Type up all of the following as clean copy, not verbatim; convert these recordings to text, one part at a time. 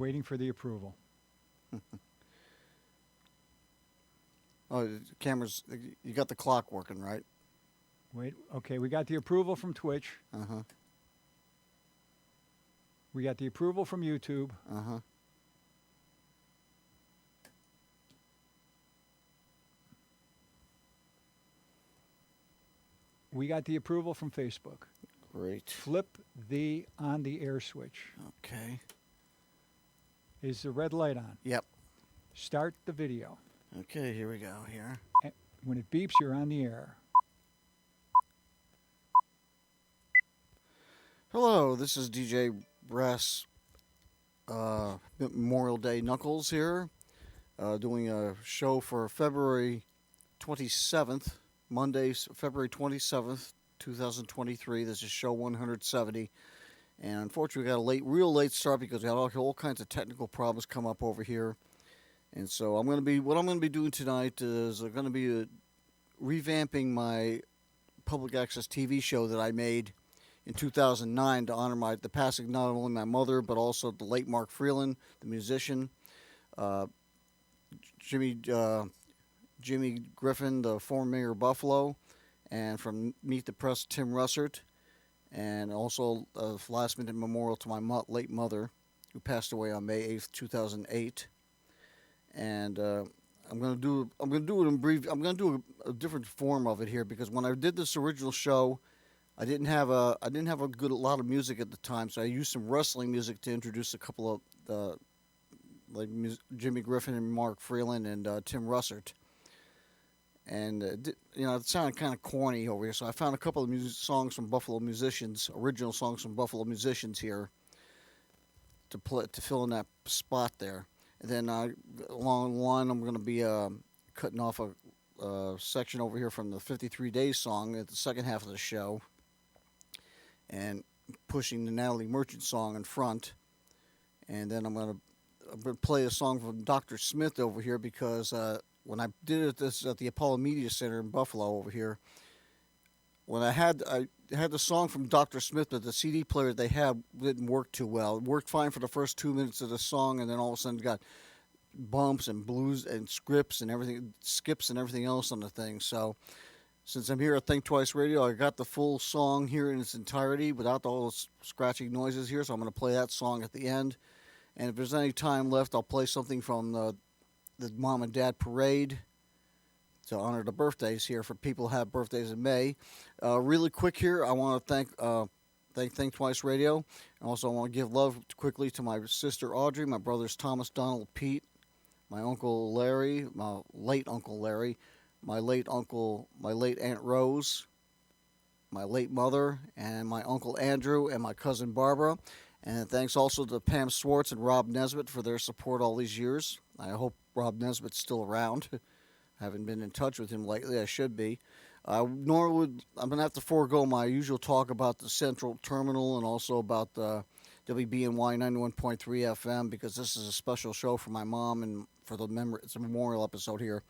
Waiting for the approval. Oh, the cameras. You got the clock working, right? Wait. Okay, we got the approval from Twitch. Uh huh. We got the approval from YouTube. Uh huh. We got the approval from Facebook. Great. Flip the on the air switch. Okay. Is the red light on? Yep. Start the video. Okay, here we go. Here. When it beeps, you're on the air. Hello, this is DJ Brass Memorial Day Knuckles here, doing a show for February 27th, Monday, February 27th, 2023. This is show 170. And unfortunately, we got a real late start because we had all kinds of technical problems come up over here. And so what I'm going to be doing tonight is I'm going to be revamping my public access TV show that I made in 2009 to honor the passing not only my mother but also the late Mark Freeland, the musician, Jimmy Griffin, the former mayor of Buffalo, and from Meet the Press, Tim Russert, and also a last-minute memorial to my late mother, who passed away on May 8th, 2008. And I'm gonna do it in brief. I'm gonna do a different form of it here because when I did this original show, I didn't have a lot of music at the time, so I used some wrestling music to introduce a couple of Jimmy Griffin and Mark Freeland and Tim Russert. And it sounded kind of corny over here, so I found a couple of songs from Buffalo musicians, original songs from Buffalo musicians here to fill in that spot there. And then along the line, I'm going to be cutting off a section over here from the 53 Days song at the second half of the show and pushing the Natalie Merchant song in front. And then I'm going to play a song from Dr. Smith over here because when I did it at the Apollo Media Center in Buffalo over here, when I had the song from Dr. Smith, but the CD player they had didn't work too well. It worked fine for the first 2 minutes of the song, and then all of a sudden it got bumps and blues and scripts and everything, skips and everything else on the thing. So since I'm here at Think Twice Radio, I got the full song here in its entirety without all those scratching noises here. So I'm going to play that song at the end. And if there's any time left, I'll play something from the Mom and Dad Parade to honor the birthdays here for people who have birthdays in May. Really quick here, I want to thank Think Twice Radio. And also I want to give love quickly to my sister Audrey, my brothers Thomas, Donald, Pete, my Uncle Larry, my late Uncle Larry, my late Aunt Rose, my late mother, and my Uncle Andrew, and my cousin Barbara. And thanks also to Pam Swartz and Rob Nesbitt for their support all these years. I hope Rob Nesbitt's still around. I haven't been in touch with him lately. I should be. I'm going to have to forego my usual talk about the Central Terminal and also about the WBNY 91.3 FM because this is a special show for my mom and for it's a memorial episode here.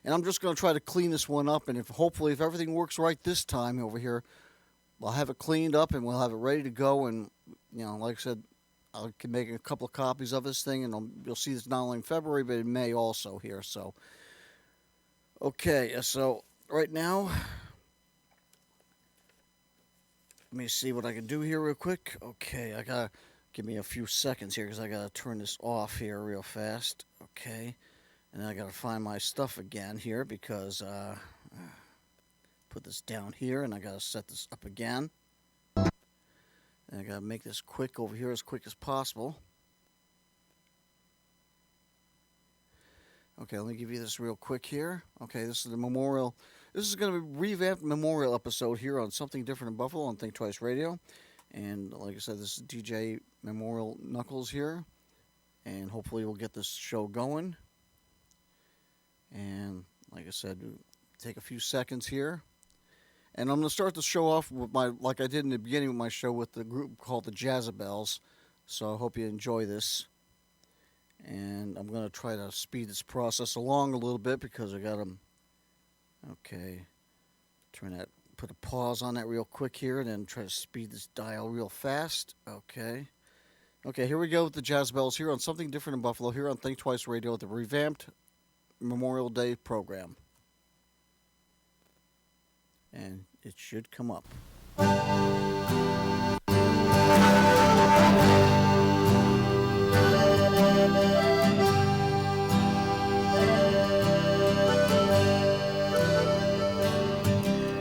And I'm just going to try to clean this one up, and hopefully if everything works right this time over here, I'll have it cleaned up and we'll have it ready to go. And like I said, I can make a couple of copies of this thing, and you'll see this not only in February but in May also here. So, okay, so right now, let me see what I can do here real quick. Okay, I gotta give me a few seconds here because I gotta turn this off here real fast. Okay, and then I gotta find my stuff again here because put this down here and I gotta set this up again. And I gotta make this quick over here as quick as possible. Okay, let me give you this real quick here. Okay, this is the memorial. This is going to be a revamped memorial episode here on Something Different in Buffalo on Think Twice Radio. And like I said, this is DJ Memorial Knuckles here. And hopefully we'll get this show going. And like I said, take a few seconds here. And I'm going to start the show off with like I did in the beginning of my show with the group called the Jazzabelles. So I hope you enjoy this. And I'm going to try to speed this process along a little bit because I got them. Okay. Put a pause on that real quick here and then try to speed this dial real fast. Okay. Okay, here we go with the Jazz Bells here on Something Different in Buffalo, here on Think Twice Radio, the revamped Memorial Day program. And it should come up.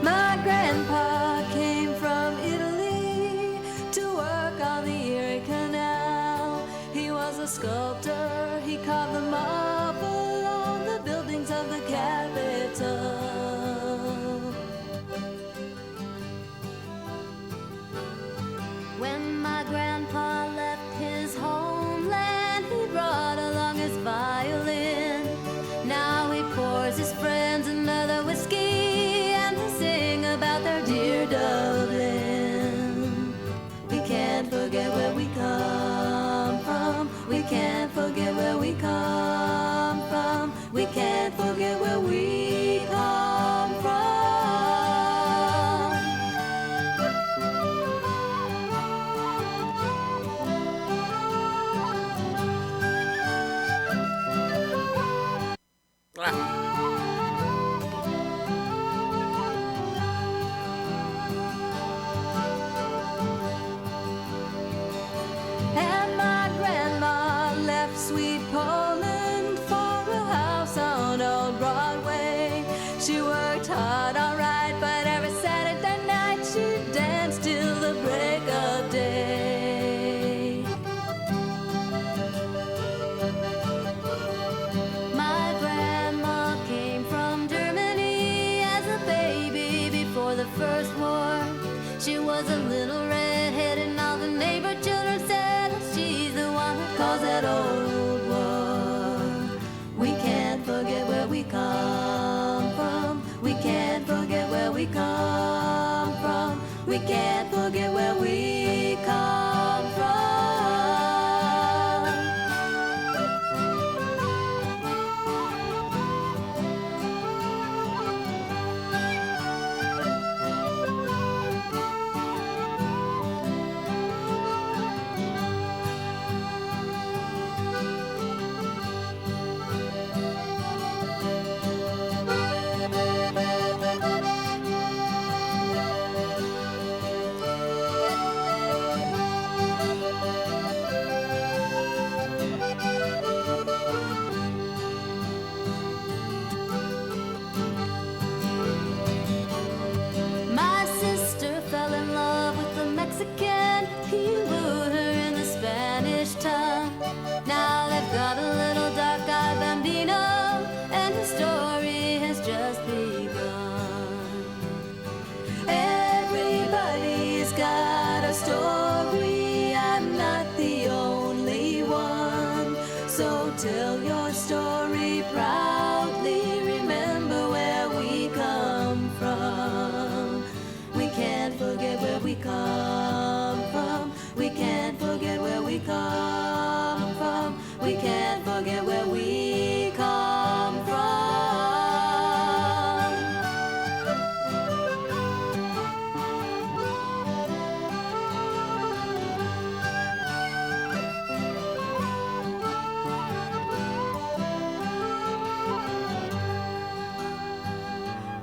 My grandpa came from Italy to work on the Erie Canal. He was a sculptor, he carved the marble on the buildings of the Capitol. When my grandpa left his homeland, he brought along his violin. Now he pours his friends another whiskey, and they sing about their dear Dublin. We can't forget where we come from. We can't forget where we come from. We can't forget where we come from. And my grandma left sweet Poland for a house on old Broadway. She worked hard, alright, but every Saturday night she danced till the break of day. My grandma came from Germany as a baby before the First War. She was a little redhead and all the neighbor children said she's the one who caused that old war. We can't forget where we come from. We can't forget where we come from. We can't forget where we come from. My sister fell in love with a Mexican. He wooed her in the Spanish tongue. Now they've got a little dark-eyed bambino, and his story has just begun. Everybody's got a story. I'm not the only one. So tell your story proudly. Remember where we come from. We can't forget where we come from. We can't forget where we come from. We can't forget where we come from.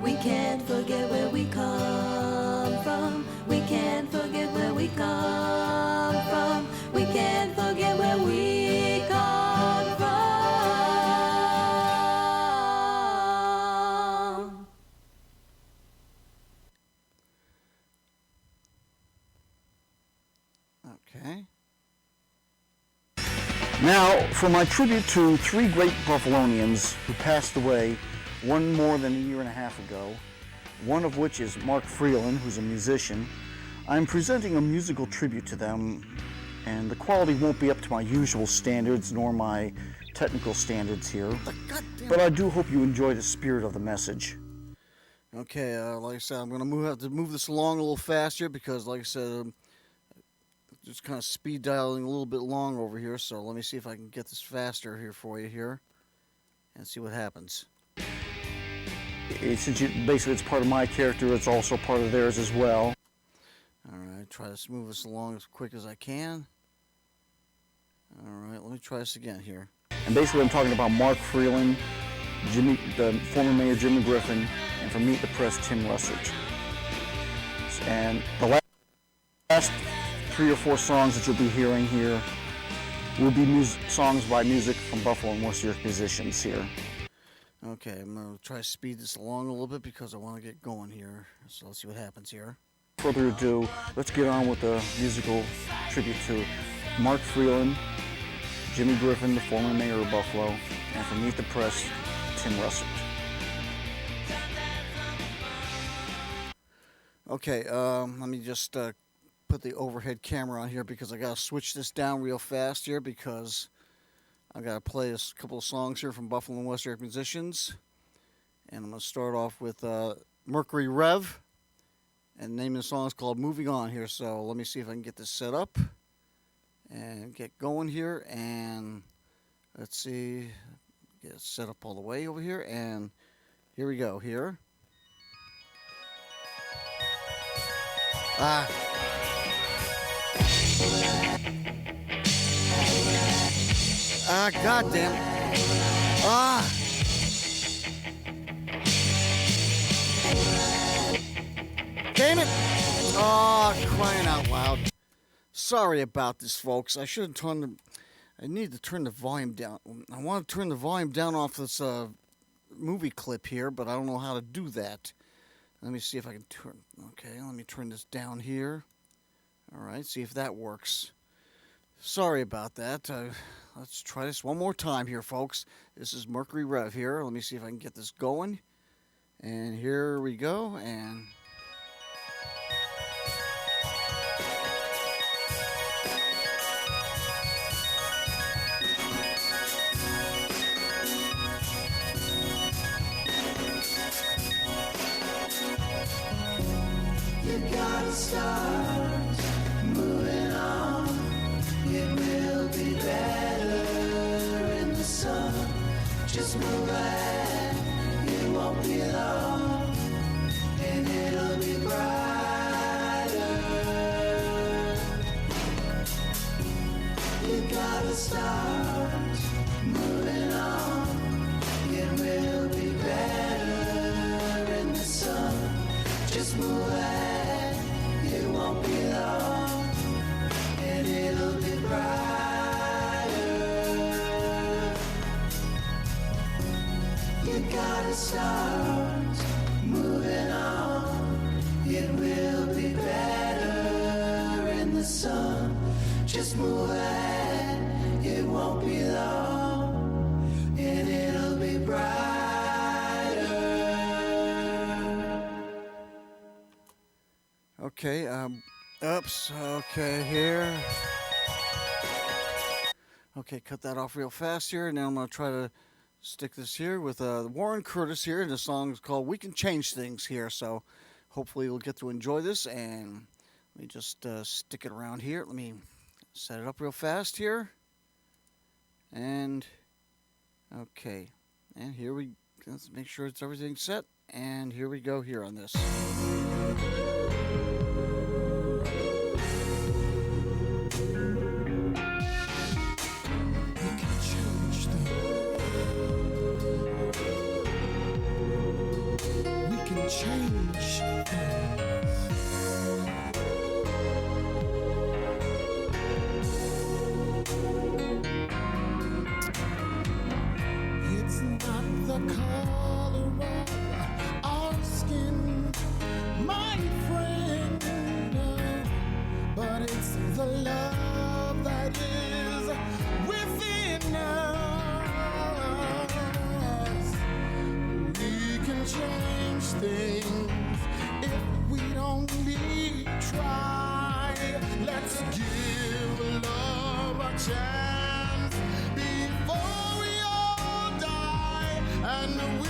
We can't forget where we come from. We can't forget where we come from. We can't forget where we come from. Okay. Now, for my tribute to three great Buffalonians who passed away one more than a year and a half ago, one of which is Mark Freeland, who's a musician. I'm presenting a musical tribute to them, and the quality won't be up to my usual standards nor my technical standards here, but I do hope you enjoy the spirit of the message. Okay, like I said, I'm going to have to move this along a little faster because, like I said, just kind of speed dialing a little bit long over here, so let me see if I can get this faster here for you here and see what happens. Basically, it's part of my character. It's also part of theirs as well. All right, try to move this along as quick as I can. All right, let me try this again here. And basically I'm talking about Mark Freeland, the former mayor Jimmy Griffin, and from Meet the Press, Tim Russert. And the last 3 or 4 songs that you'll be hearing here will be songs by music from Buffalo and Worcester musicians here. Okay, I'm going to try to speed this along a little bit because I want to get going here. So let's see what happens here. Further ado, let's get on with the musical tribute to Mark Freeland, Jimmy Griffin, the former mayor of Buffalo, and from Meet the Press, Tim Russert. Okay, let me just put the overhead camera on here because I got to switch this down real fast here because I got to play a couple of songs here from Buffalo and West Eric musicians. And I'm going to start off with Mercury Rev. And the name of the song is called Moving On here. So let me see if I can get this set up and get going here. And let's see, get it set up all the way over here. And here we go here. Ah. Ah, goddamn. Ah. Damn it. Oh, crying out loud. Sorry about this, folks. I should have turned the... I need to turn the volume down. I want to turn the volume down off this movie clip here, but I don't know how to do that. Let me see if I can turn... Okay, let me turn this down here. All right, see if that works. Sorry about that. Let's try this one more time here, folks. This is Mercury Rev here. Let me see if I can get this going. And here we go, and... You gotta start moving on. It will be better in the sun. Just move ahead, it won't be long, and it'll be brighter. You gotta start moving on. It will be better in the sun. Just move ahead, it won't be long, and it'll be brighter. You gotta start moving on. It will be better in the sun. Just move ahead, it won't be long, and it'll be brighter. Okay, oops, okay, here. Okay, cut that off real fast here, and now I'm going to try to stick this here with Warren Curtis here, and the song is called We Can Change Things here, so hopefully you'll get to enjoy this, and let me just stick it around here. Let me set it up real fast here, and okay, and here let's make sure it's everything set, and here we go here on this. Change it's not the color of our skin, my friend, but it's the love that is within us. We can change things if we only try. Let's give love a chance before we all die, and we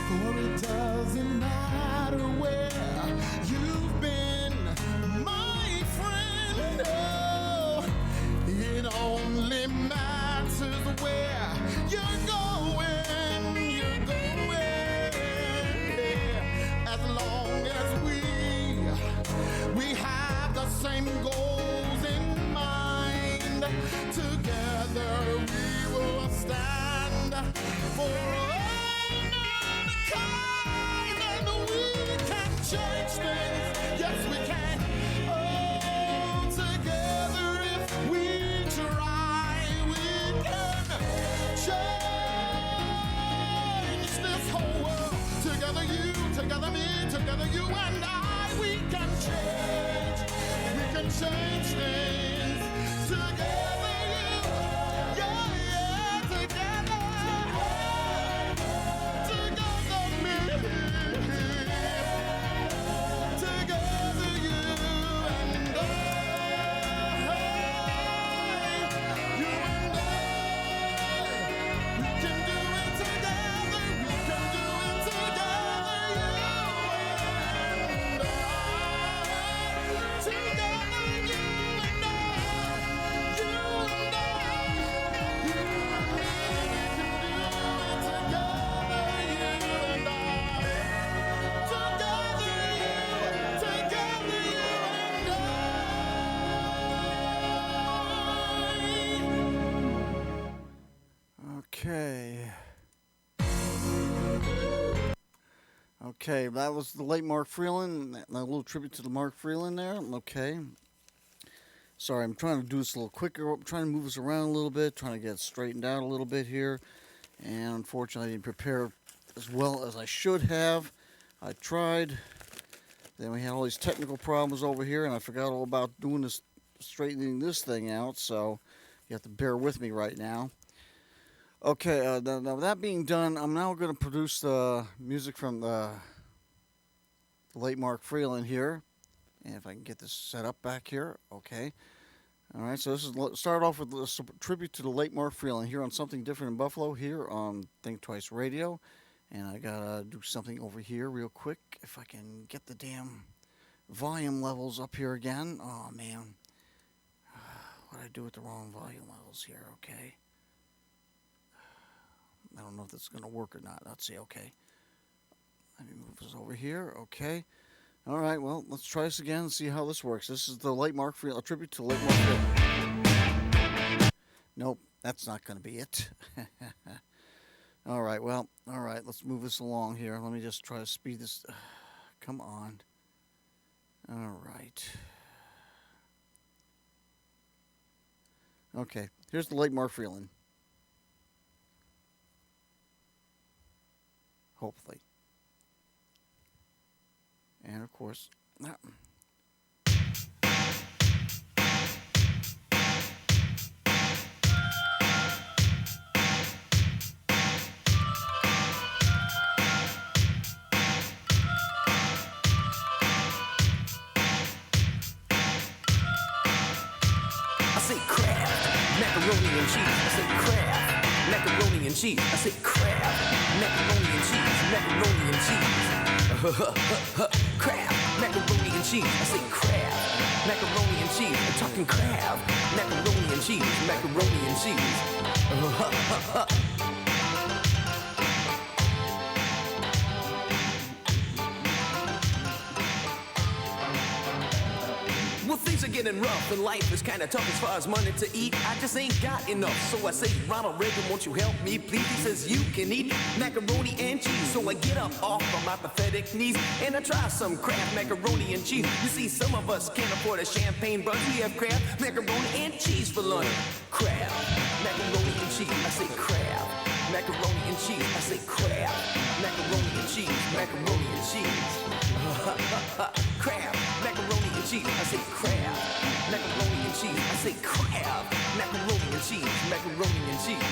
For it doesn't matter where you've been, my friend. Oh, it only matters where you're going. You're going. As long as we have the same goals in mind, together we will stand for all mankind, and we can change things. Yes, we can. Oh, together if we try, we can change this whole world. Together you, together me, together you and I, we can change. We can change things. Together you, yeah, yeah, together. Together me. Together you and I. You and I. We can do it together. We can do it together. You and I. Together you and I. You and I. You and me. We can do it together. You and I. Together you. Together you and I. Okay. Okay, that was the late Mark Freeland. A little tribute to the Mark Freeland there. Okay. Sorry, I'm trying to do this a little quicker. I'm trying to move this around a little bit, trying to get it straightened out a little bit here. And unfortunately, I didn't prepare as well as I should have. I tried. Then we had all these technical problems over here, and I forgot all about doing this, straightening this thing out. So you have to bear with me right now. Okay, now that being done, I'm now going to produce the music from the late Mark Freeland here. And if I can get this set up back here, okay. All right, so this is start off with a tribute to the late Mark Freeland here on Something Different in Buffalo here on Think Twice Radio. And I got to do something over here real quick if I can get the damn volume levels up here again. Oh, man. What did I do with the wrong volume levels here? Okay. I don't know if this is going to work or not. Let's see. Okay. Let me move this over here. Okay. All right. Well, let's try this again and see how this works. This is the late Mark Freeland, a tribute to late Mark Freeland. Nope, that's not going to be it. All right. Well, all right. Let's move this along here. Let me just try to speed this. Come on. All right. Okay. Here's the late Mark Freeland. Hopefully. And of course, I say crab, macaroni and cheese. I say crab, macaroni and cheese. I say crab, macaroni and cheese, macaroni and cheese. Crab, macaroni and cheese. I say crab, macaroni and cheese. I'm talking crab, macaroni and cheese, macaroni and cheese. Well, things are getting rough and life is kinda tough as far as money to eat. I just ain't got enough, so I say, Ronald Reagan, won't you help me, please? He says you can eat macaroni and cheese, so I get up off of my pathetic knees and I try some Kraft macaroni and cheese. You see, some of us can't afford a champagne brunch. We have Kraft macaroni and cheese for lunch. Kraft macaroni and cheese. I say Kraft macaroni and cheese. I say Kraft macaroni and cheese. Macaroni and cheese. Kraft macaroni and cheese. I say Kraft macaroni and cheese. I say Kraft macaroni and cheese. Macaroni and cheese.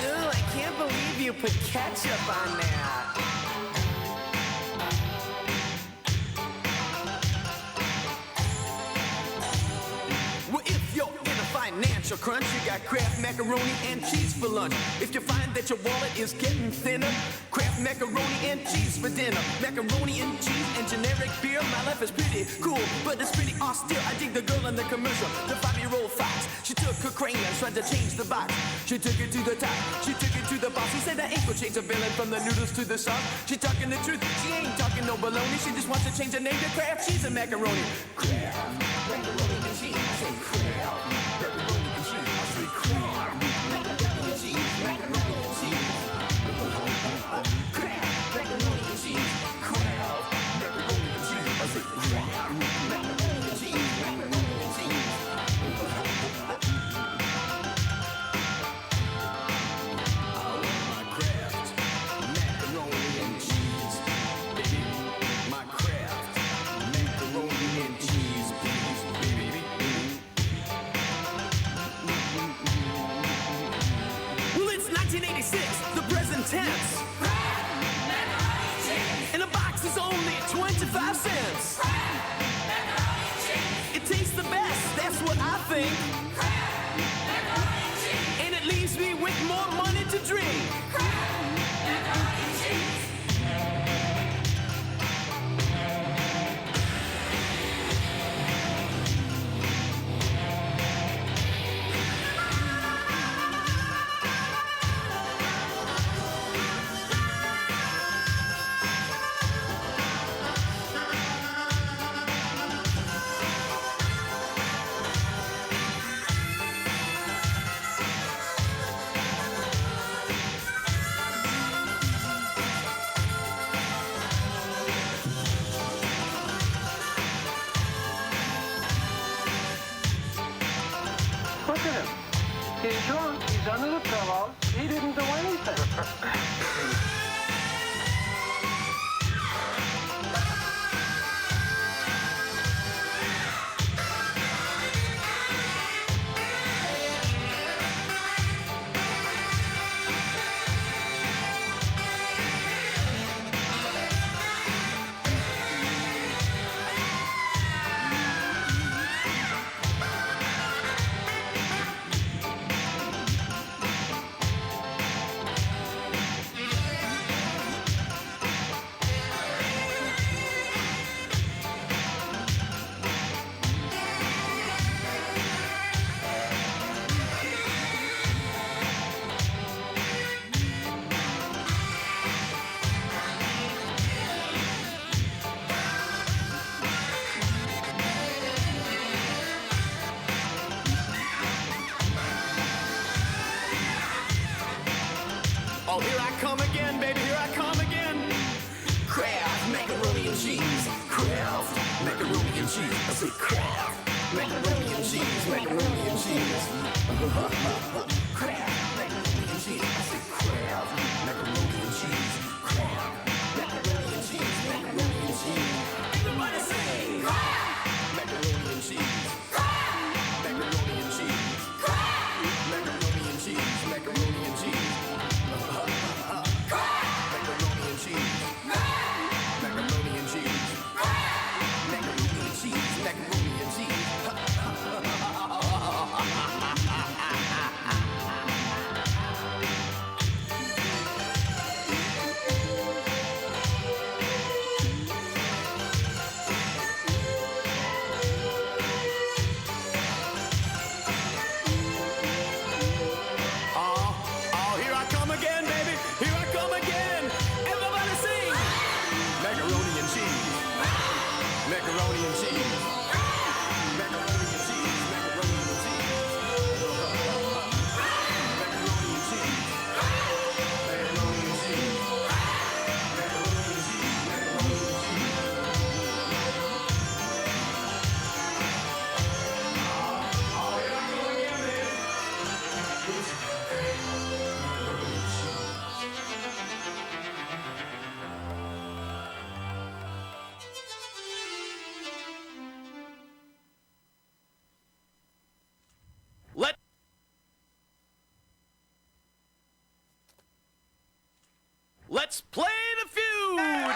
Ooh, I can't believe you put ketchup on that. Well, if you're in a financial extra crunch. You got Kraft macaroni and cheese for lunch. If you find that your wallet is getting thinner, Kraft macaroni and cheese for dinner. Macaroni and cheese and generic beer. My life is pretty cool, but it's pretty austere. I dig the girl in the commercial, the 5-year-old fox. She took her crayon, tried to change the box. She took it to the top, she took it to the boss. He said I ain't gonna change the villain from the noodles to the sauce. She talking the truth, she ain't talking no baloney. She just wants to change her name to Kraft cheese and macaroni. Kraft macaroni and cheese. I say Kraft macaroni and cheese. I say Kraft macaroni and cheese. Macaroni and cheese. Kraft macaroni and cheese. Kraft macaroni and cheese. I say Kraft macaroni and cheese. Macaroni and cheese. I want my Kraft macaroni and cheese, baby. My Kraft macaroni and cheese, please, baby. Well, it's 1986, the present tense. And a box is only 25 cents. It tastes the best, that's what I think. And it leaves me with more money to drink. Look at him. He's drunk. He's under the pillow. He didn't do anything. Oh, here I come again, baby, here I come again. Kraft macaroni and cheese. Kraft macaroni and cheese. I say Kraft macaroni and cheese. Macaroni and cheese. Kraft macaroni and cheese. I say Kraft macaroni and cheese. Kraft macaroni and cheese. Macaroni and cheese. Everybody sing Kraft macaroni and cheese. Kraft macaroni and cheese. Kraft macaroni and cheese. Macaroni and cheese. Macaroni and cheese. Macaroni and cheese. Macaroni and cheese. Macaroni and cheese. Oh, here I come again, baby. Here I come again. Everybody sing. Macaroni and cheese. Macaroni and cheese. Macaroni and cheese. Macaroni and cheese. Macaroni and cheese. Macaroni and cheese. Macaroni and cheese. Macaroni and cheese. Oh, here I come again, baby. Let's play the feud.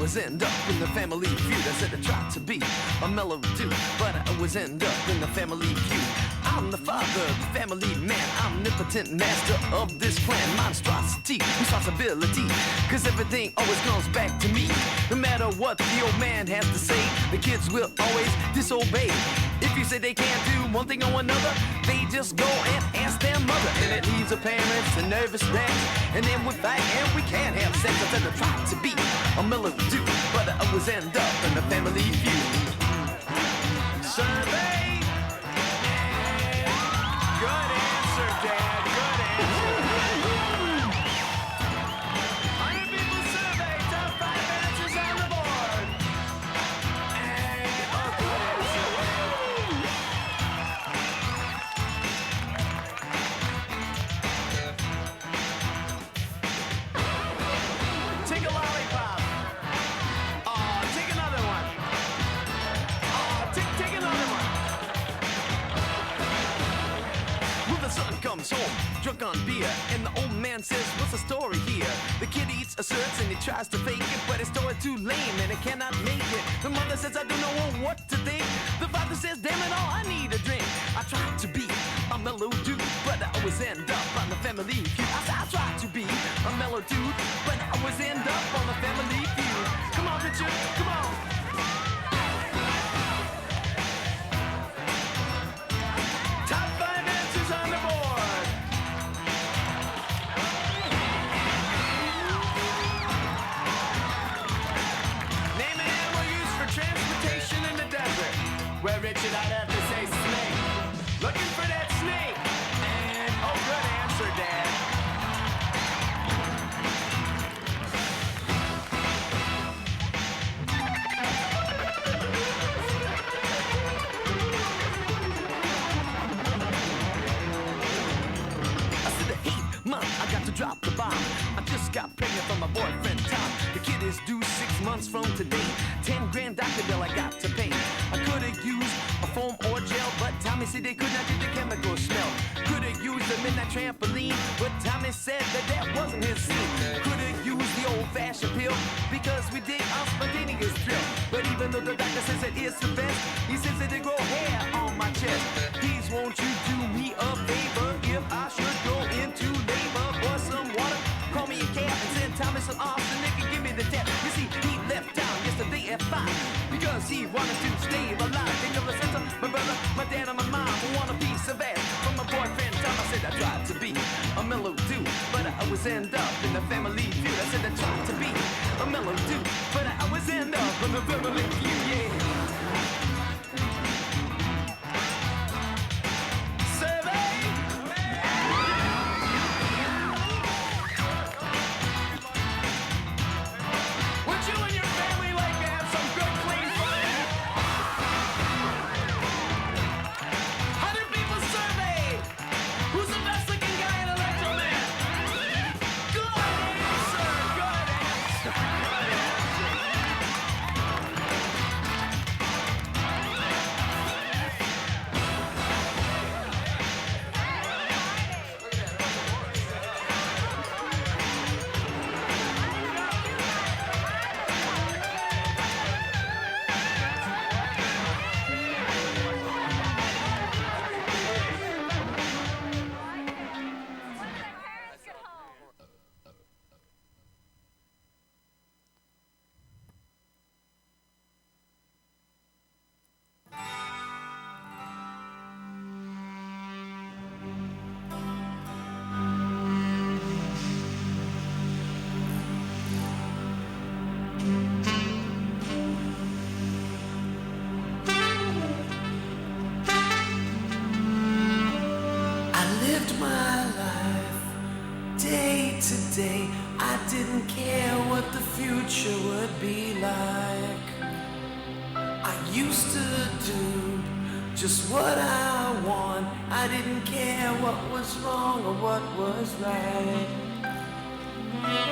was end up in the family feud. I said I tried to be a mellow dude, but I was end up in the family feud. I'm the father, the family man, omnipotent master of this clan. Monstrosity, responsibility, cause everything always comes back to me. No matter what the old man has to say, the kids will always disobey. If you say they can't do one thing or another, they just go and ask their mother. And it leaves the parents a nervous wreck. And then we fight and we can't have sex. I said I tried to be a mellow dude, but I was end up in the family feud. Survey. Good answer, Dad. Good answer. 100 people surveyed. Top 5 answers on the board. And a good answer. Take a lollipop. Take another one. Take another one. When the son comes home, drunk on beer, and the old man says, what's the story here? The kid eats asserts and he tries to fake it, but his story too lame and it cannot make it. The mother says, I don't know what to think. The father says, damn it all, I need a drink. I tried to be a mellow dude, but I always end up on the family feud. I said I tried to be a mellow dude, but I always end up on the family feud. Come on, Richard, come on. Top 5 answers on the board. Name an animal used for transportation in the desert. Well, Richard, I'd have to say snake. Looking for that snake. And, oh, good answer, Dad. I said, hey, Mom, I got to drop the bomb. I just got pregnant from my boyfriend, Tom. The kid is due 6 months from today. 10 grand doctor bill I got to pay. I could have used a foam or gel, but Tommy said they could not get the chemical smell. Could have used the midnight trampoline, but Tommy said that that wasn't his scene. Could have used the old-fashioned pill, because we did our spontaneous drill. But even though the doctor says it is the best, he says that they grow hair on my chest. Please won't you do me a favor if I should go into labor for some water? Call me a cab and send Tommy some arsenic and give me the tap. You see, he left town yesterday at 5 because he wanted to stay alive. Think of the center, my brother, my dad, and my mom want a piece of ass from my boyfriend Tom. I said I tried to be a mellow dude, but I always end up in the family feud. I said I tried to be a mellow dude, but I always end up in the family feud. Yeah. Survey. Would you and your family like to have some good clean fun? 100 people surveyed. Who's the best looking guy in Electro Man? Good answer. Good answer. Good answer. I lived my life day to day. I didn't care what the future would be like. I used to do just what I want. I didn't care what was wrong or what was right.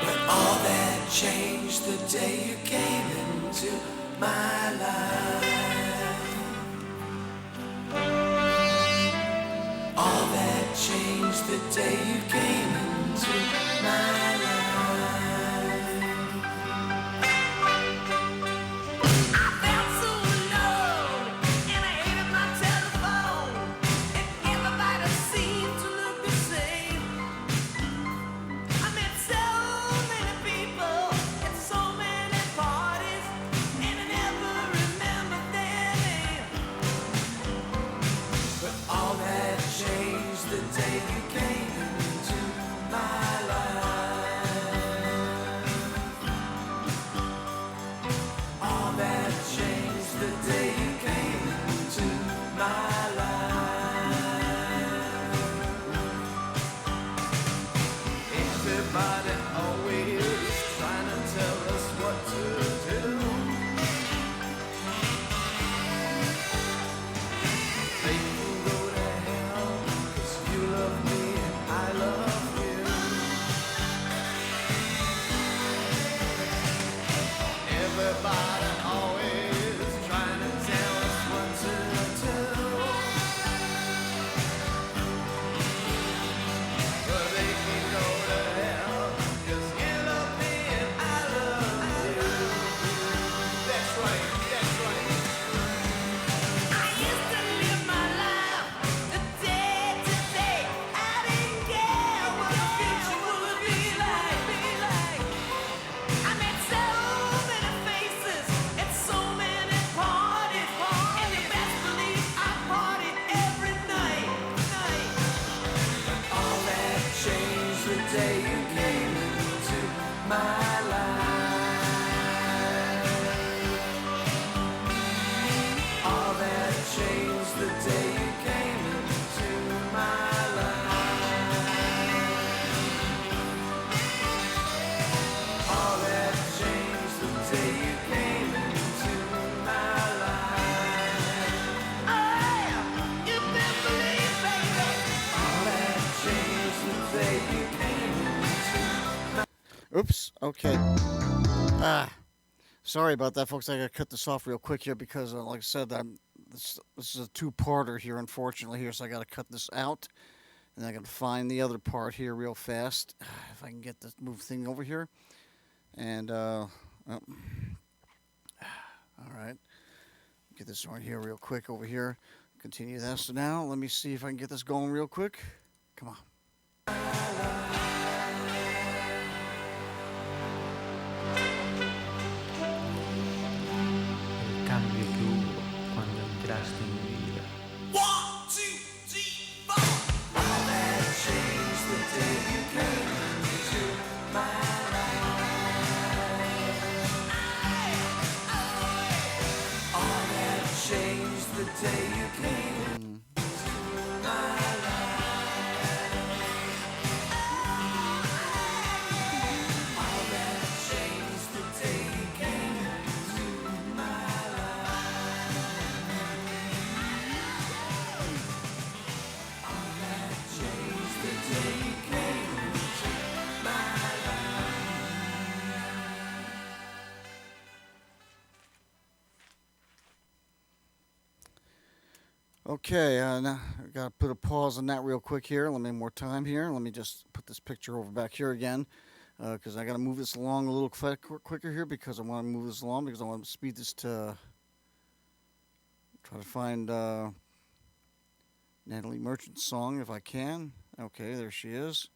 But all that changed the day you came into my life. All that changed the day you came into my life. right. That's right. I used to live my life the day to day. I didn't care what the future would be like. I met so many faces at so many parties, and you best believe I partied every night. All that changed the day you came into my life. All that changed the day you came into my life. All that changed the day you came into my life. Oh yeah, you better believe, baby. All that changed the day you came into. Oops. Okay. Sorry about that, folks. I gotta cut this off real quick here because, like I said, this is a two-parter here, unfortunately, here, so I gotta cut this out, and I gotta find the other part here real fast if I can get this move thing over here. And all right, get this right here real quick over here. Continue that. So now, let me see if I can get this going real quick. Come on. El cambio que hubo cuando entraste en mi vida. 1, 2, 3, 4. All that changed the day you came into my life. All that changed the day you came into my life. All that changed the day you came into my life. All that changed the day you came into my Okay, now I gotta put a pause on that real quick here. Let me more time here. Let me just put this picture over back here again, because I gotta move this along a little quicker here because I want to move this along because I want to speed this to try to find Natalie Merchant's song if I can. Okay, there she is.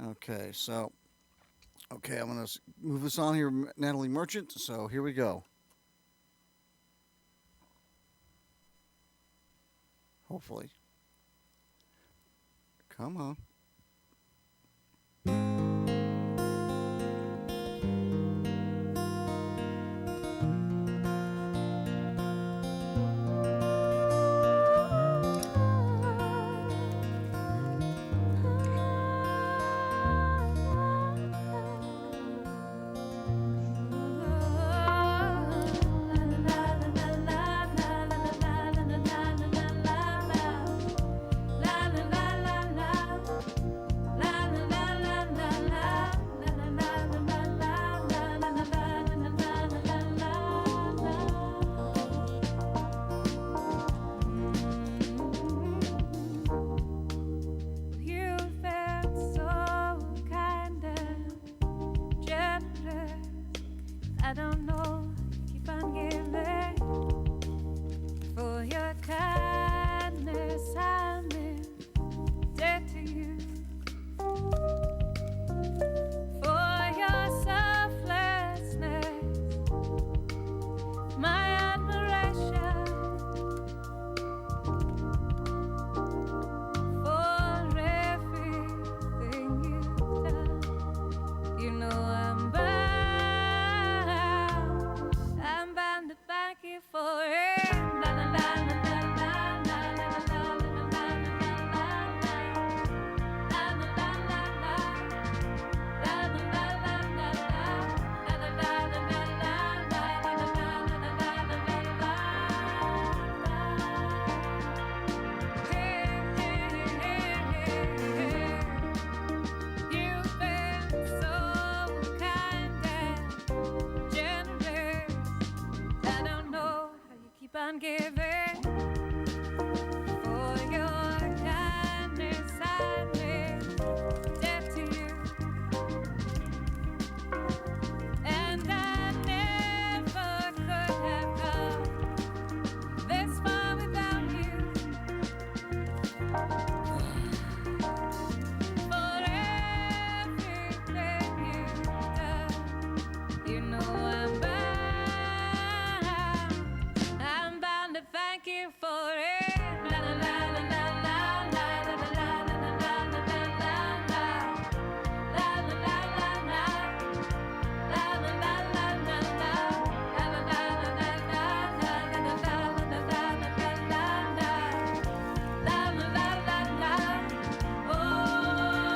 Okay, so okay, I'm gonna move this on here, Natalie Merchant. So here we go. Hopefully. Come on. You've been so kind and generous. I don't know, keep on giving. For your kindness, I'm in debt to you. For your selflessness, my admiration. For everything you've done, you know I'm bound to thank you for it. La la la la la la la la la la la You've been so kind and generous. I don't know how you keep on giving. For your kindness, I'm in debt to you. And I never could thank you for it. La la la la la la la la la la la la la la la la la la la. La la la la la la, la la la la la la, la la la la la la la la la. Oh,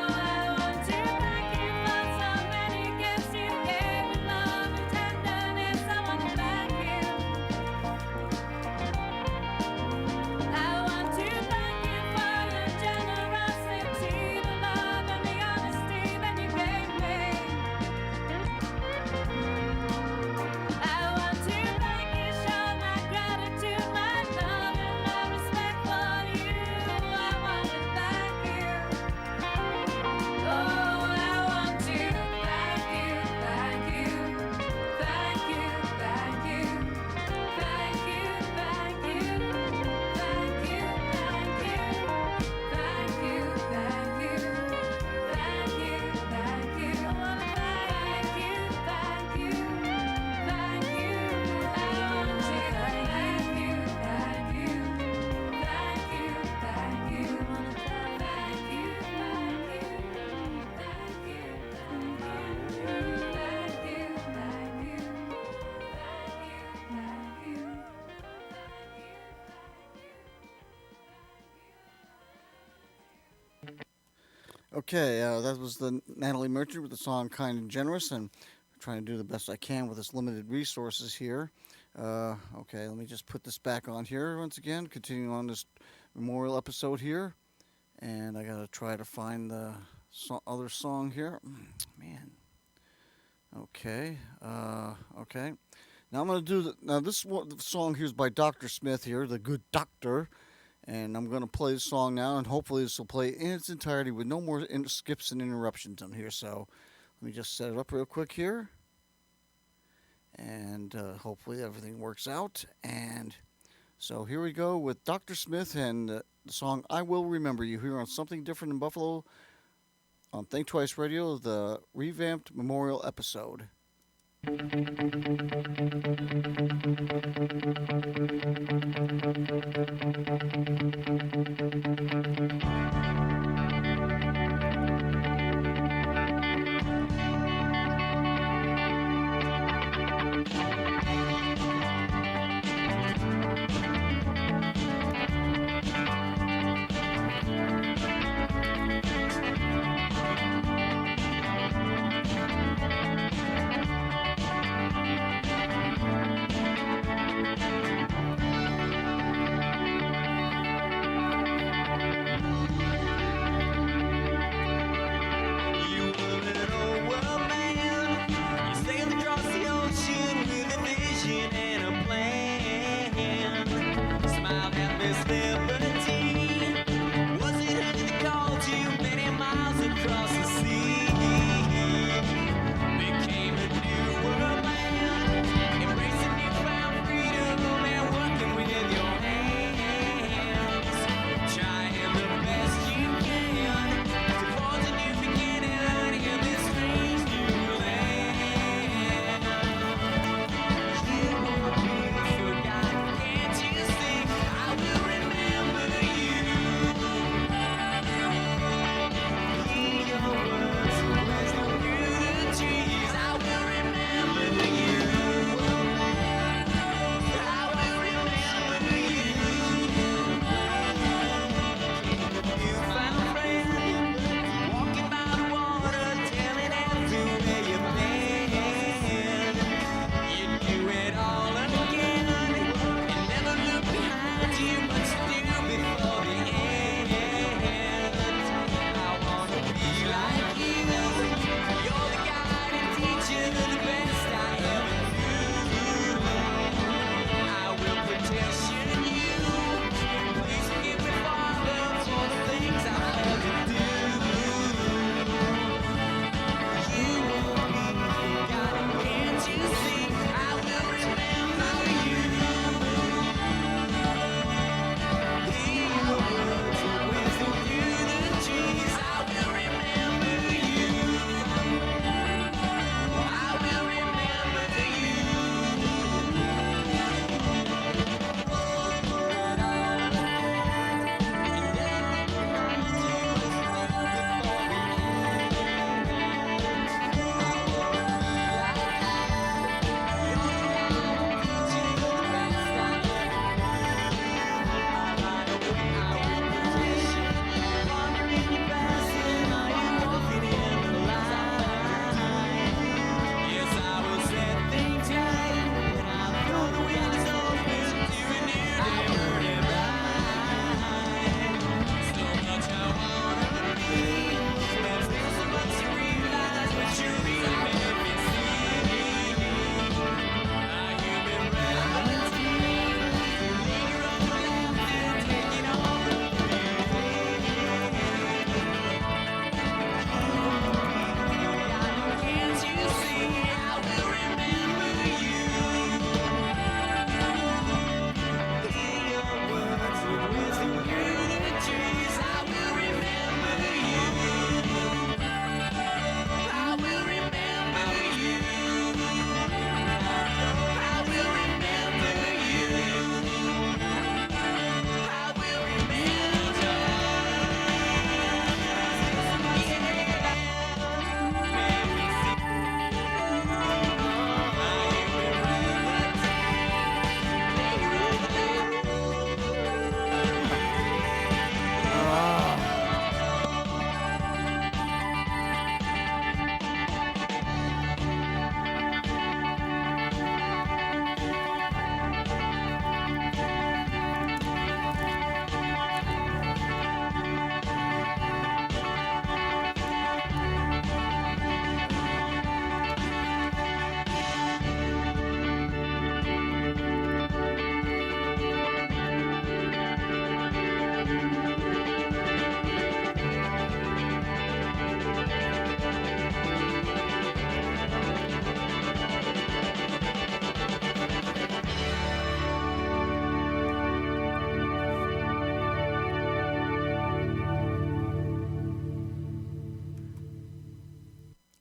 I want to thank you for so many gifts you gave me, love and tenderness. I want to thank you. I want to thank you for your generosity, the love and the honesty that you gave me. I want to thank you, show my gratitude, my love, and my respect for you. I want to thank you. Oh, I want to thank you, thank you, thank you, thank you, thank you, thank you, thank you, thank you, thank you, thank you, thank you, thank you. I want to thank you, thank you. Thank you, I want to thank you, thank you, thank you, thank you, I wanna thank you, thank you, thank you, thank you, thank you, thank you, thank Okay, that was the Natalie Merchant with the song "Kind and Generous," and I'm trying to do the best I can with this limited resources here. Okay, let me just put this back on here once again, continuing on this memorial episode here, and I gotta try to find the other song here. Man. Okay. Okay. Now I'm gonna do this song here is by Dr. Smith here, the good doctor. And I'm going to play the song now, and hopefully this will play in its entirety with no more skips and interruptions on here. So let me just set it up real quick here. And hopefully everything works out. And so here we go with Dr. Smith and the song I Will Remember You here on Something Different in Buffalo on Think Twice Radio, the revamped memorial episode.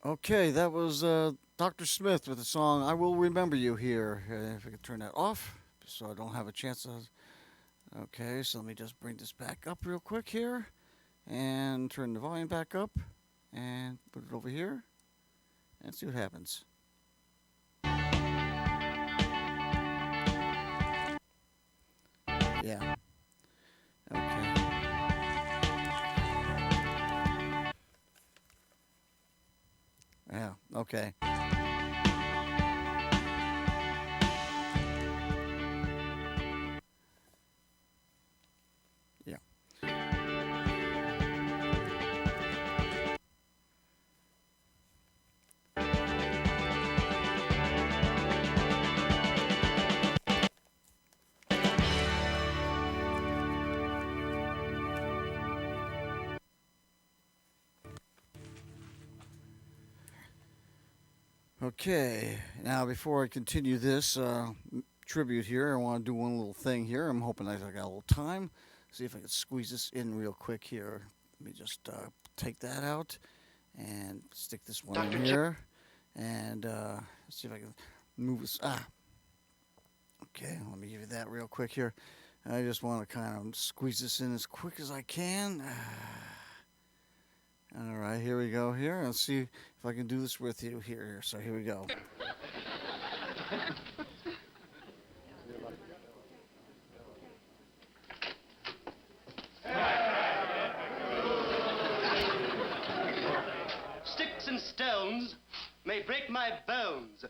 Okay, that was Dr. Smith with the song "I Will Remember You" here. If I could turn that off, so I don't have a chance to. Okay, so let me just bring this back up real quick here, and turn the volume back up, and put it over here, and see what happens. Yeah. Okay. Yeah. Okay. Yeah. Okay, now before I continue this tribute here, I want to do one little thing here. I'm hoping I got a little time. See if I can squeeze this in real quick here. Let me just take that out and stick this one in here. And see if I can move this. Okay, let me give you that real quick here. I just want to kind of squeeze this in as quick as I can. All right, here we go here. Let's see if I can do this with you here. So here we go. Sticks and stones may break my bones,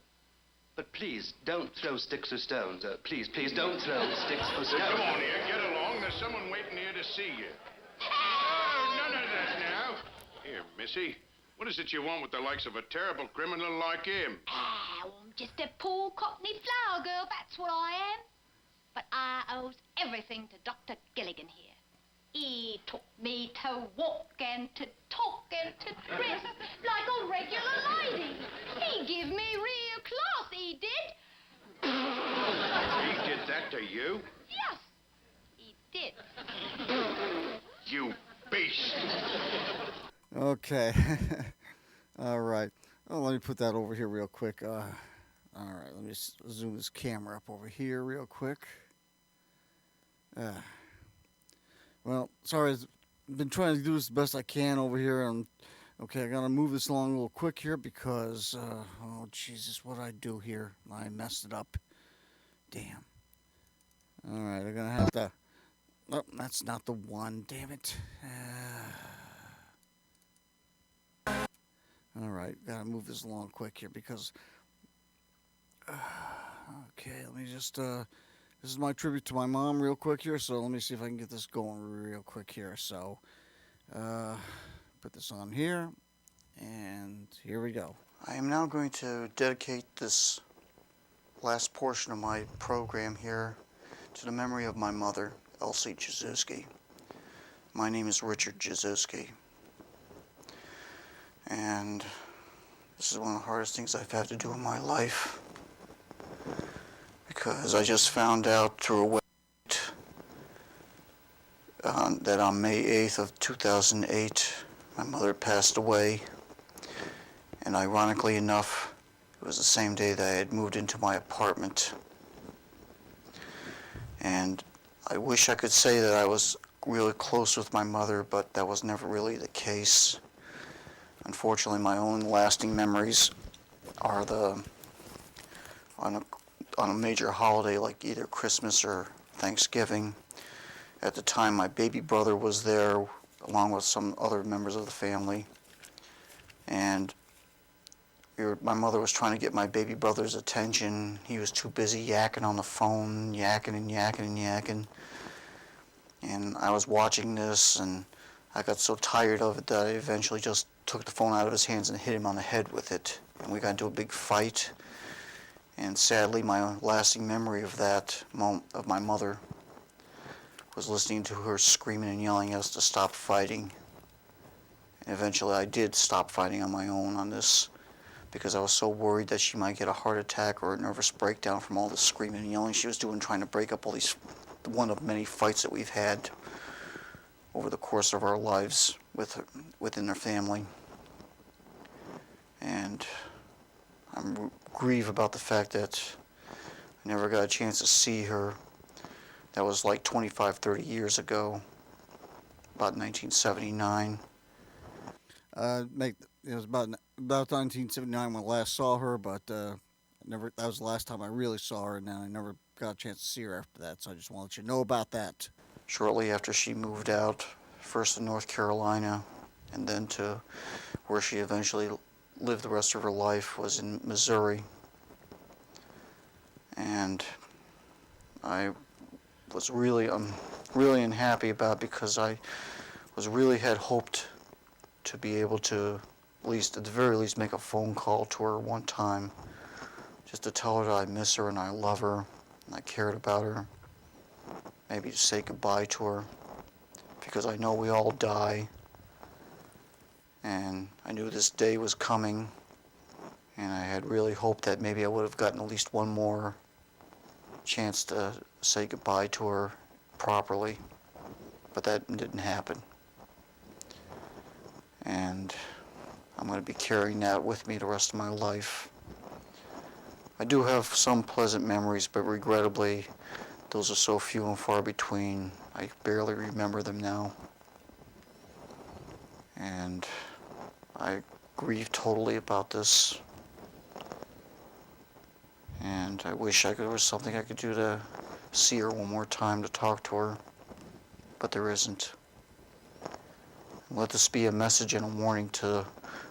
but please don't throw sticks or stones. Please don't throw sticks or stones. Come on here, get along. There's someone waiting here to see you. None of that now. Here, Missy, what is it you want with the likes of a terrible criminal like him? I'm just a poor cockney flower girl, that's what I am. But I owes everything to Dr. Gilligan here. He taught me to walk and to talk and to dress like a regular lady. He give me real class, he did. He did that to you? Yes, he did. You beast. Okay. All right. Oh, let me put that over here real quick. All right. Let me zoom this camera up over here real quick. Well, sorry. I've been trying to do this the best I can over here. Okay, I got to move this along a little quick here because, oh, Jesus, what did I do here? I messed it up. Damn. All right. I'm going to have to. Oh, that's not the one. Damn it. All right, gotta move this along quick here because. Okay, let me just. This is my tribute to my mom, real quick here. So let me see if I can get this going real quick here. So, put this on here, and here we go. I am now going to dedicate this last portion of my program here to the memory of my mother, Elsie Jazuski. My name is Richard Jazuski. And this is one of the hardest things I've had to do in my life because I just found out through a website that on May 8th of 2008 my mother passed away, and ironically enough it was the same day that I had moved into my apartment. And I wish I could say that I was really close with my mother, but that was never really the case. Unfortunately, my own lasting memories are on a major holiday like either Christmas or Thanksgiving. At the time, my baby brother was there along with some other members of the family. And my mother was trying to get my baby brother's attention. He was too busy yakking on the phone, yakking and yakking and yakking. And I was watching this, and I got so tired of it that I eventually just took the phone out of his hands and hit him on the head with it. And we got into a big fight. And sadly, my lasting memory of that moment of my mother was listening to her screaming and yelling at us to stop fighting. And eventually I did stop fighting on my own on this because I was so worried that she might get a heart attack or a nervous breakdown from all the screaming and yelling she was doing, trying to break up all these, one of many fights that we've had over the course of our lives within our family. And I'm grieved about the fact that I never got a chance to see her. That was like 25, 30 years ago, about 1979. It was about 1979 when I last saw her, but never. That was the last time I really saw her, and then I never got a chance to see her after that. So I just want to let you know about that. Shortly after she moved out, first to North Carolina, and then to where she eventually lived the rest of her life was in Missouri. And I was really unhappy about it because I really had hoped to be able to at the very least make a phone call to her one time just to tell her that I miss her and I love her and I cared about her. Maybe to say goodbye to her, because I know we all die, and I knew this day was coming, and I had really hoped that maybe I would have gotten at least one more chance to say goodbye to her properly, but that didn't happen. And I'm going to be carrying that with me the rest of my life. I do have some pleasant memories, but regrettably, those are so few and far between, I barely remember them now. And I grieve totally about this. And I wish there was something I could do to see her one more time, to talk to her, but there isn't. Let this be a message and a warning to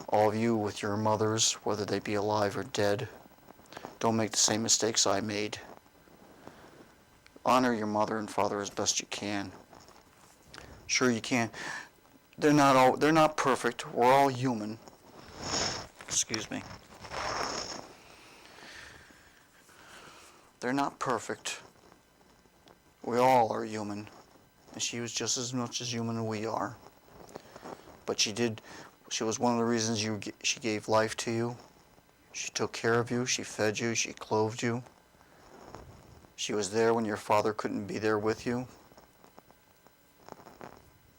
all of you with your mothers, whether they be alive or dead. Don't make the same mistakes I made. Honor your mother and father as best you can. Sure you can. They're not perfect. We're all human. Excuse me. They're not perfect. We all are human. And she was just as much as human as we are. But she was one of the reasons she gave life to you. She took care of you, she fed you, she clothed you. She was there when your father couldn't be there with you.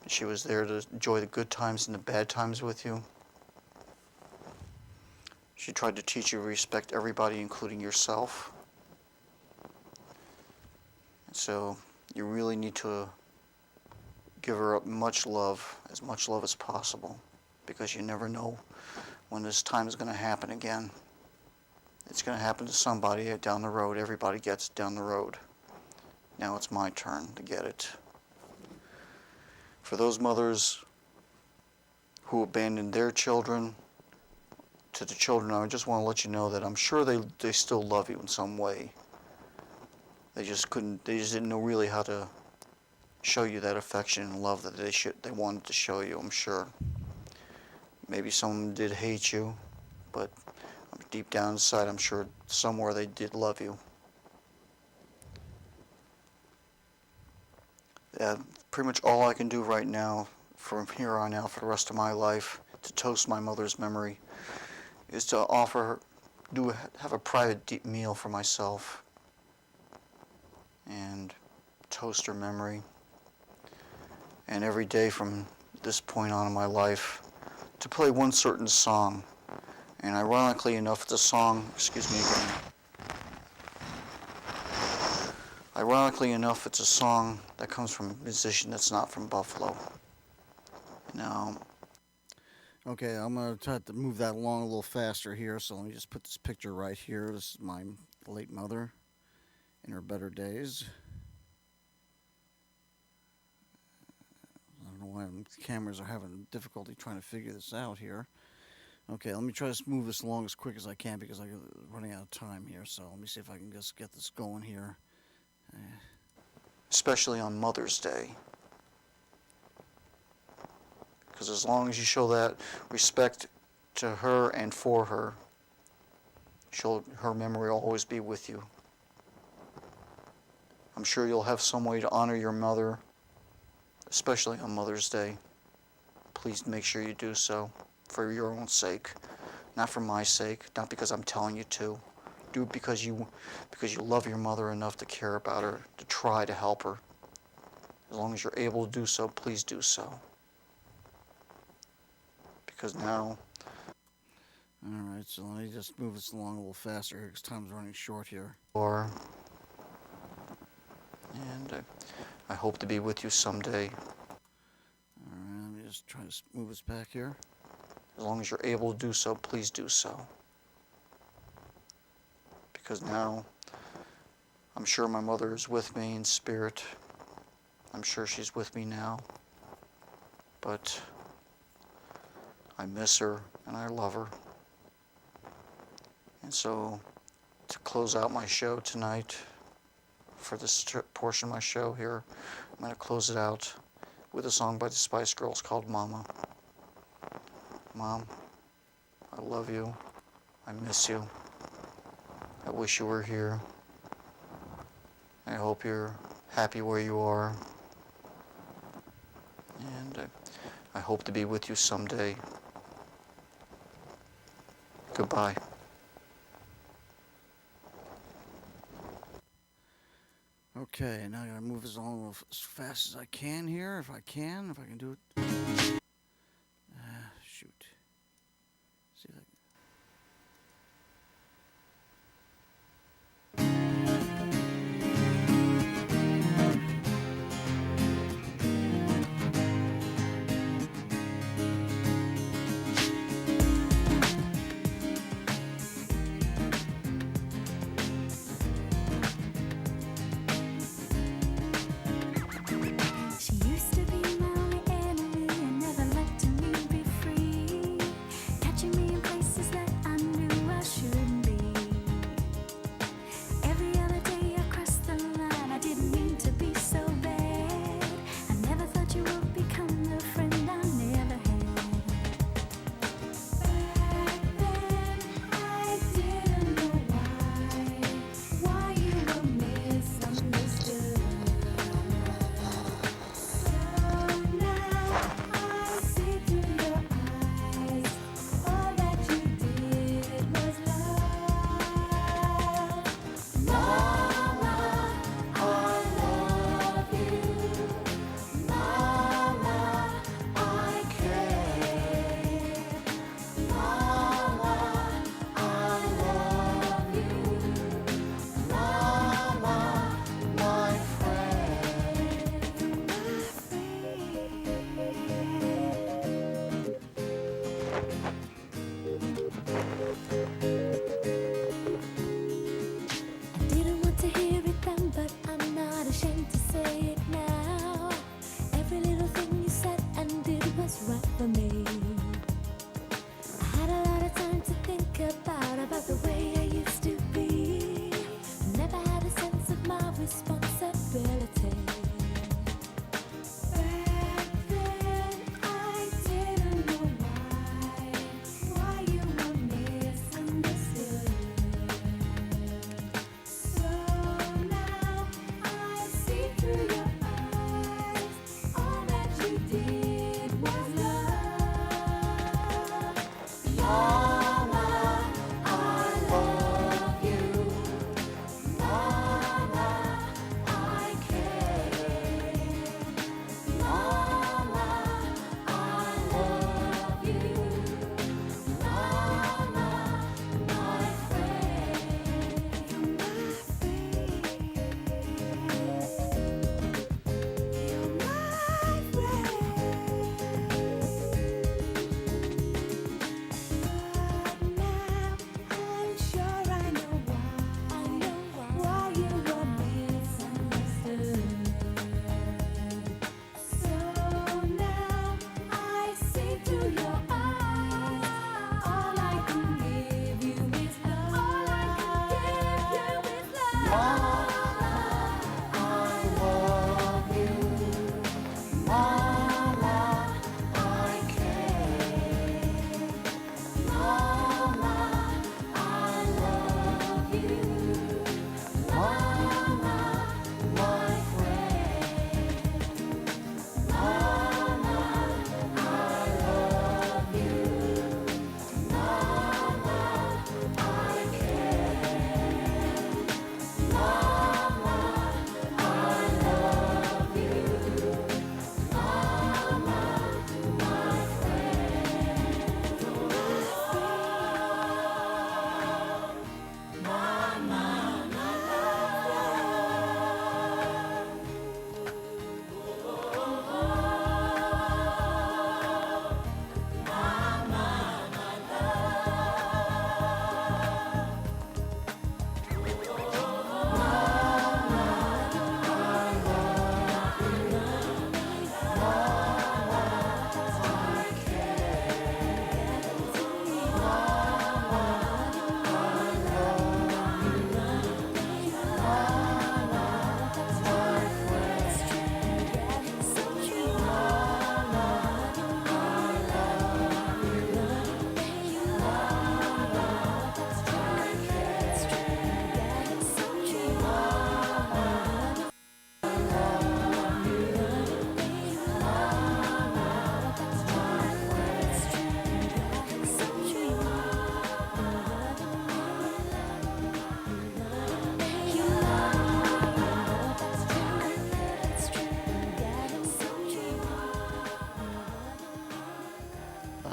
She was there to enjoy the good times and the bad times with you. She tried to teach you to respect everybody, including yourself. So you really need to give her much love as possible, because you never know when this time is going to happen again. It's going to happen to somebody down the road. Everybody gets it down the road. Now it's my turn to get it. For those mothers who abandoned their children, to the children, I just want to let you know that I'm sure they still love you in some way. They just didn't know really how to show you that affection and love that they wanted to show you, I'm sure. Maybe some did hate you, but deep down inside, I'm sure somewhere they did love you. Pretty much all I can do right now, from here on out for the rest of my life, to toast my mother's memory, is to have a private meal for myself and toast her memory. And every day from this point on in my life, to play one certain song. And ironically enough, it's a song, excuse me again. Ironically enough, it's a song that comes from a musician that's not from Buffalo. Now, Okay, I'm going to try to move that along a little faster here, so let me just put this picture right here. This is my late mother in her better days. I don't know why the cameras are having difficulty trying to figure this out here. Okay, let me try to move this along as quick as I can because I'm running out of time here. So let me see if I can just get this going here. Especially on Mother's Day. Because as long as you show that respect to her and for her, her memory will always be with you. I'm sure you'll have some way to honor your mother, especially on Mother's Day. Please make sure you do so for your own sake, not for my sake, not because I'm telling you to. Do it because you love your mother enough to care about her, to try to help her. As long as you're able to do so, please do so. Because now... Alright, so let me just move this along a little faster here because time's running short here. And I hope to be with you someday. Alright, let me just try to move this back here. As long as you're able to do so, please do so. Because now, I'm sure my mother is with me in spirit. I'm sure she's with me now. But I miss her and I love her. And so, to close out my show tonight, for this portion of my show here, I'm going to close it out with a song by the Spice Girls called Mama. Mom, I love you. I miss you. I wish you were here. I hope you're happy where you are. And I hope to be with you someday. Goodbye. Okay, now I gotta move this along as fast as I can here, if I can do it. Shoot. See if I can. She used to be my only enemy and never let me be free, catching me in places that I knew I shouldn't be. Every other day I crossed the line, I didn't mean to be so bad. I never thought you would become the friend I never had. Back then I didn't know why you were misunderstood. I didn't want to hear it then, but I'm not ashamed to say it now. Every little thing you said and did was right for me. I had a lot of time to think about the way I used to be. I never had a sense of my responsibility. Back then, I didn't know why you were misunderstood. So now I see through your eyes. All that you did was love. Mama, I love you. Mama, I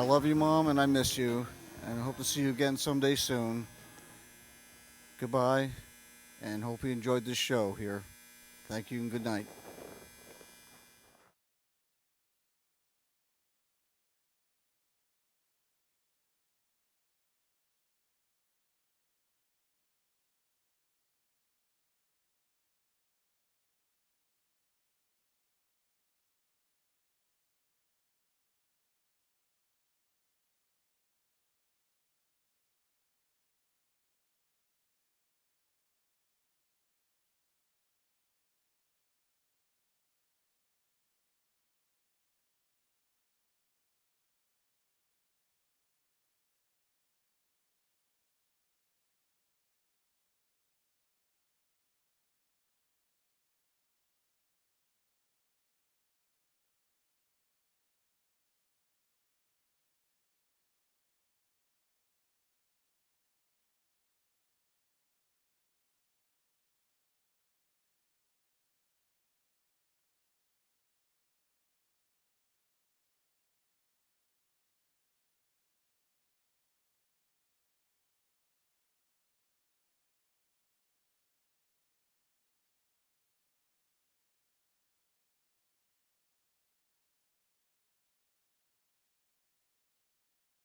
love you, Mom, and I miss you. And I hope to see you again someday soon. Goodbye, and hope you enjoyed this show here. Thank you and good night.